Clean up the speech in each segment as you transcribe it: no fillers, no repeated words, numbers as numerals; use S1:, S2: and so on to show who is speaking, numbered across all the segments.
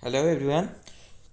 S1: Hello everyone.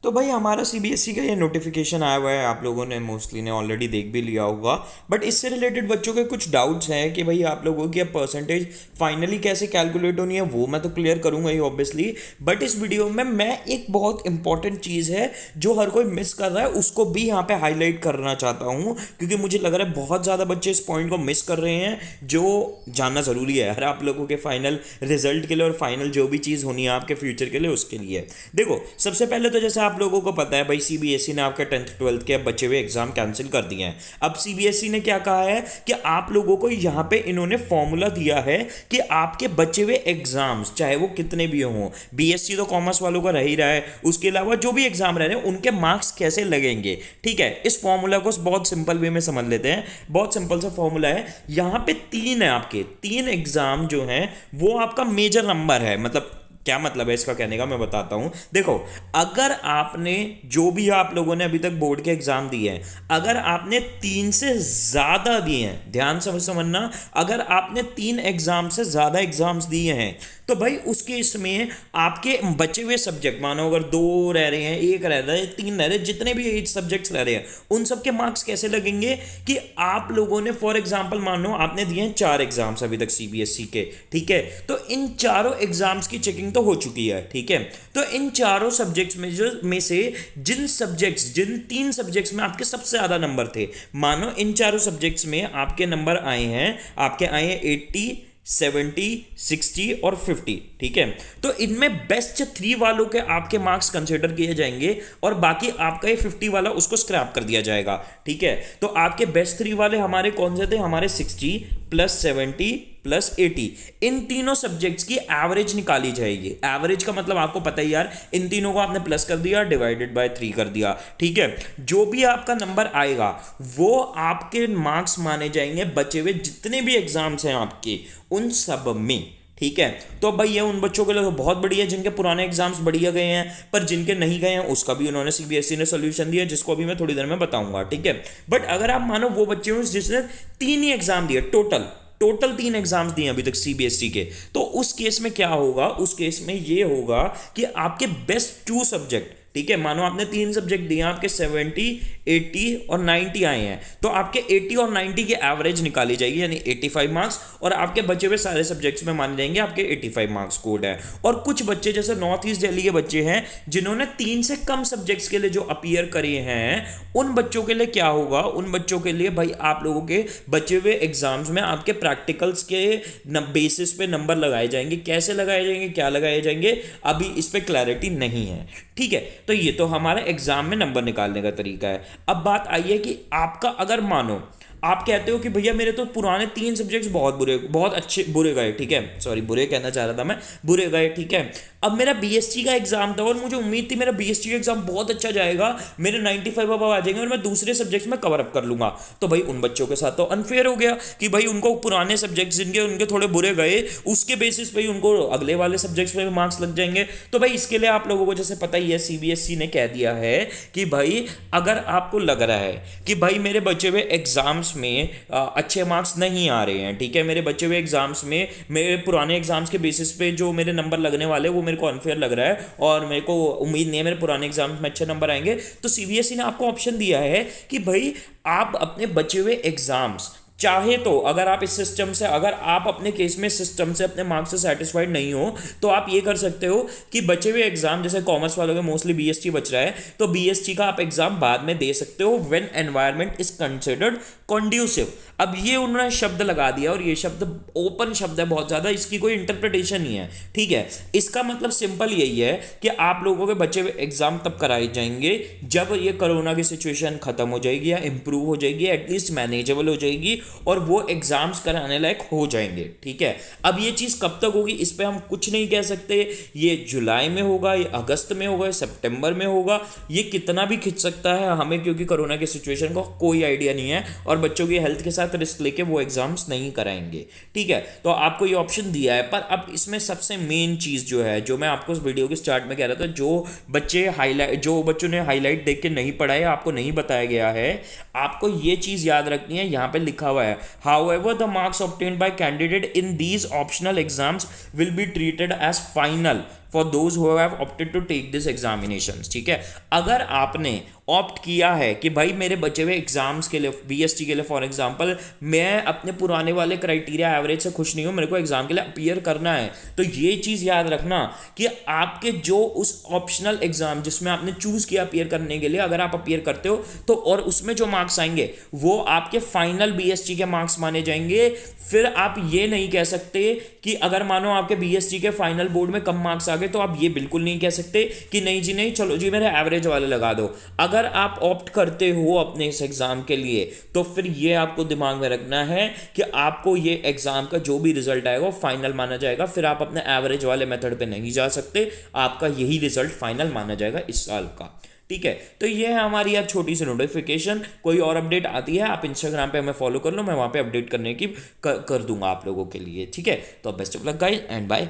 S1: तो भाई हमारा सीबीएसई का ये नोटिफिकेशन आया हुआ है, आप लोगों ने मोस्टली ने ऑलरेडी देख भी लिया होगा। बट इससे रिलेटेड बच्चों के कुछ डाउट्स हैं कि भाई आप लोगों की अब परसेंटेज फाइनली कैसे कैलकुलेट होनी है, वो मैं तो क्लियर करूंगा ही ऑब्वियसली। बट इस वीडियो में मैं एक बहुत इंपॉर्टेंट चीज़ है जो हर कोई मिस कर रहा है उसको भी यहाँ पे हाईलाइट करना चाहता हूँ, क्योंकि मुझे लग रहा है बहुत ज़्यादा बच्चे इस पॉइंट को मिस कर रहे हैं जो जानना ज़रूरी है हर आप लोगों के फाइनल रिजल्ट के लिए और फाइनल जो भी चीज़ होनी है आपके फ्यूचर के लिए उसके लिए। देखो, सबसे पहले तो जैसे आप लोगों को पता है भाई, सीबीएसई ने आपके 10th 12th के बचे हुए एग्जाम कैंसिल कर दिए हैं। अब सीबीएसई ने क्या कहा है कि आप लोगों को यहां पे इन्होंने फॉर्मूला दिया है कि आपके बचे हुए एग्जाम्स चाहे वो कितने भी हों, बीएससी तो कॉमर्स वालों का रह ही रहा है, उसके अलावा जो भी एग्जाम रह रहे हैं उनके मार्क्स कैसे लगेंगे। ठीक है, इस फॉर्मूला को बहुत सिंपल वे में समझ लेते हैं। बहुत सिंपल सा फॉर्मूला है। यहां पे तीन है, आपके तीन एग्जाम जो हैं वो आपका मेजर नंबर है। मतलब क्या मतलब है इसका कहने का, मैं बताता हूं। देखो, अगर आपने जो भी आप लोगों ने अभी तक बोर्ड के एग्जाम दिए हैं, अगर आपने तीन से ज्यादा दिए हैं, ध्यान से समझना, अगर आपने तीन एग्जाम से ज्यादा एग्जाम्स दिए हैं तो भाई उसके इसमें आपके बचे हुए सब्जेक्ट, मानो अगर दो रह रहे हैं, एक रह रहा है, तीन रह रहे हैं, जितने भी सब्जेक्ट्स रह रहे हैं उन सब के मार्क्स कैसे लगेंगे कि आप लोगों ने फॉर एग्जांपल मानो आपने दिए हैं चार एग्जाम्स अभी तक सीबीएसई के। ठीक है, तो इन चारों एग्जाम्स की चेकिंग तो हो चुकी है। ठीक है, तो इन चारों सब्जेक्ट्स में से जिन तीन सब्जेक्ट्स में आपके सबसे ज्यादा नंबर थे, मानो इन चारों सब्जेक्ट्स में आपके नंबर आए हैं, आपके आए हैं 80, 70, 60 और 50। ठीक है, तो इनमें बेस्ट थ्री वालों के आपके मार्क्स कंसिडर किए जाएंगे और बाकी आपका ये 50 वाला उसको स्क्रैप कर दिया जाएगा। ठीक है, तो आपके बेस्ट थ्री वाले हमारे कौन से थे, हमारे 60 प्लस 70 प्लस 80, इन तीनों सब्जेक्ट्स की एवरेज निकाली जाएगी। एवरेज का मतलब आपको पता ही यार, इन तीनों को आपने प्लस कर दिया, डिवाइडेड बाय 3 कर दिया। ठीक है, जो भी आपका नंबर आएगा वो आपके मार्क्स माने जाएंगे बचे हुए जितने भी एग्जाम्स हैं आपके उन सब में। ठीक है, तो भाई ये उन बच्चों के लिए तो बहुत बढ़िया है जिनके पुराने एग्जाम्स बढ़िया गए हैं, पर जिनके नहीं गए हैं उसका भी उन्होंने सीबीएसई ने सोल्यूशन दिया, जिसको अभी मैं थोड़ी देर में बताऊंगा। ठीक है, बट अगर आप मानो वो बच्चे हो जिसने तीन ही एग्जाम दिए, टोटल टोटल तीन एग्जाम्स दिए अभी तक सीबीएसई के, तो उस केस में क्या होगा, उस केस में ये होगा कि आपके बेस्ट टू सब्जेक्ट, ठीक है, मानो आपने तीन सब्जेक्ट दिए, आपके 70, 80 और 90 आए हैं, तो आपके 80 और 90 की एवरेज निकाली जाएगी, यानी 85 मार्क्स, और आपके बचे हुए सारे सब्जेक्ट्स में माने जाएंगे आपके 85 मार्क्स कोड है। और कुछ बच्चे जैसे नॉर्थ ईस्ट दिल्ली के बच्चे हैं जिन्होंने तीन से कम सब्जेक्ट्स के लिए जो अपीयर करे हैं, उन बच्चों के लिए क्या होगा, उन बच्चों के लिए भाई आप लोगों के बचे हुए एग्जाम्स में आपके प्रैक्टिकल्स के बेसिस पे नंबर लगाए जाएंगे। कैसे लगाए जाएंगे, क्या लगाए जाएंगे, अभी इस पे क्लैरिटी नहीं है। ठीक है, तो ये तो हमारा एग्जाम में नंबर निकालने का तरीका है। अब बात आई है कि आपका अगर मानो आप कहते हो कि भैया मेरे तो पुराने तीन सब्जेक्ट्स बहुत बुरे, बहुत अच्छे बुरे गए, ठीक है, सॉरी बुरे कहना चाह रहा था मैं, बुरे गए। ठीक है, अब मेरा बीएससी का एग्जाम था और मुझे उम्मीद थी मेरा बीएससी का एग्जाम बहुत अच्छा जाएगा, मेरे 95 अब आ जाएंगे और मैं दूसरे सब्जेक्ट्स में कवर अप कर लूंगा। तो भाई उन बच्चों के साथ तो अनफेयर हो गया कि भाई उनको पुराने सब्जेक्ट्स जिनके उनके थोड़े बुरे गए उसके बेसिस पे ही उनको अगले वाले सब्जेक्ट्स में मार्क्स लग जाएंगे। तो भाई इसके लिए आप लोगों को जैसे पता ही है, सीबीएसई ने कह दिया है कि भाई अगर आपको लग रहा है कि भाई मेरे बचे हुए एग्जाम्स में अच्छे मार्क्स नहीं आ रहे हैं, ठीक है, मेरे बचे हुए एग्जाम्स में मेरे पुराने एग्जाम्स के बेसिस पे जो मेरे नंबर लगने वाले वो मेरे को अनफेयर लग रहा है और मेरे को उम्मीद नहीं है मेरे पुराने एग्जाम्स में अच्छे नंबर आएंगे, तो सीबीएसई ने आपको ऑप्शन दिया है कि भाई आप अपने बचे हुए एग्जाम्स चाहे तो, अगर आप इस सिस्टम से, अगर आप अपने केस में सिस्टम से अपने मार्क्स से सेटिस्फाइड नहीं हो तो आप ये कर सकते हो कि बचे हुए एग्जाम, जैसे कॉमर्स वालों के मोस्टली बीएसटी बच रहा है, तो बीएसटी का आप एग्जाम बाद में दे सकते हो when environment is considered conducive. अब ये उन्होंने शब्द लगा दिया और ये शब्द ओपन शब्द है बहुत ज्यादा, इसकी कोई इंटरप्रिटेशन नहीं है। ठीक है, इसका मतलब सिंपल यही है कि आप लोगों के बचे हुए एग्जाम तब कराए जाएंगे जब ये कोरोना की सिचुएशन खत्म हो जाएगी या इंप्रूव हो जाएगी, एटलीस्ट मैनेजेबल हो जाएगी और वो एग्जाम्स कराने लायक हो जाएंगे। ठीक है, अब ये चीज कब तक होगी इस पे हम कुछ नहीं कह सकते, ये जुलाई में होगा, ये अगस्त में होगा, ये सितंबर में होगा, ये कितना भी खिंच सकता है हमें, क्योंकि कोरोना की सिचुएशन का कोई आइडिया नहीं है और बच्चों की हेल्थ के साथ रिस्क लेके वो एग्जाम्स नहीं कराएंगे। ठीक है, तो आपको ये ऑप्शन दिया है, पर अब इसमें सबसे मेन चीज जो है, जो मैं आपको इस वीडियो के स्टार्ट में कह रहा था, जो बच्चों ने हाईलाइट देख के नहीं पढ़ा है, आपको नहीं बताया गया है, आपको ये चीज याद रखनी है। यहां पे लिखा हुआ है, however the marks obtained by candidate in these optional exams will be treated as final for those who have opted to take this examination. ठीक है, अगर आपने ऑप्ट किया है कि भाई मेरे बचे हुए एग्जाम्स के लिए, बीएसटी के लिए फॉर एग्जांपल, मैं अपने पुराने वाले क्राइटेरिया एवरेज से खुश नहीं हूं, मेरे को एग्जाम के लिए अपीयर करना है, तो ये चीज़ याद रखना कि आपके जो उस ऑप्शनल एग्जाम जिसमें आपने चूज किया अपीयर करने के लिए, अगर आप अपीयर करते हो तो और उसमें जो मार्क्स आएंगे वो आपके फाइनल बीएसटी के मार्क्स माने जाएंगे। फिर आप ये नहीं कह सकते कि अगर मानो आपके बीएसटी के फाइनल बोर्ड में कम मार्क्स आ गए तो आप ये बिल्कुल नहीं कह सकते कि नहीं जी नहीं, चलो जी मेरे एवरेज वाले लगा दो। अगर आप ऑप्ट करते हो अपने इस एग्जाम के लिए तो फिर ये आपको दिमाग में रखना है कि आपको ये एग्जाम का जो भी रिजल्ट आएगा वो फाइनल माना जाएगा, फिर आप अपने एवरेज वाले मेथड पे नहीं जा सकते, आपका यही रिजल्ट फाइनल माना जाएगा इस साल का। ठीक है, तो ये है हमारी यार छोटी सी नोटिफिकेशन। कोई और अपडेट आती है आप इंस्टाग्राम पे हमें फॉलो कर लो, मैं वहाँ पे अपडेट करने की कर दूंगा आप लोगों के लिए। ठीक है, तो best of luck guys and bye.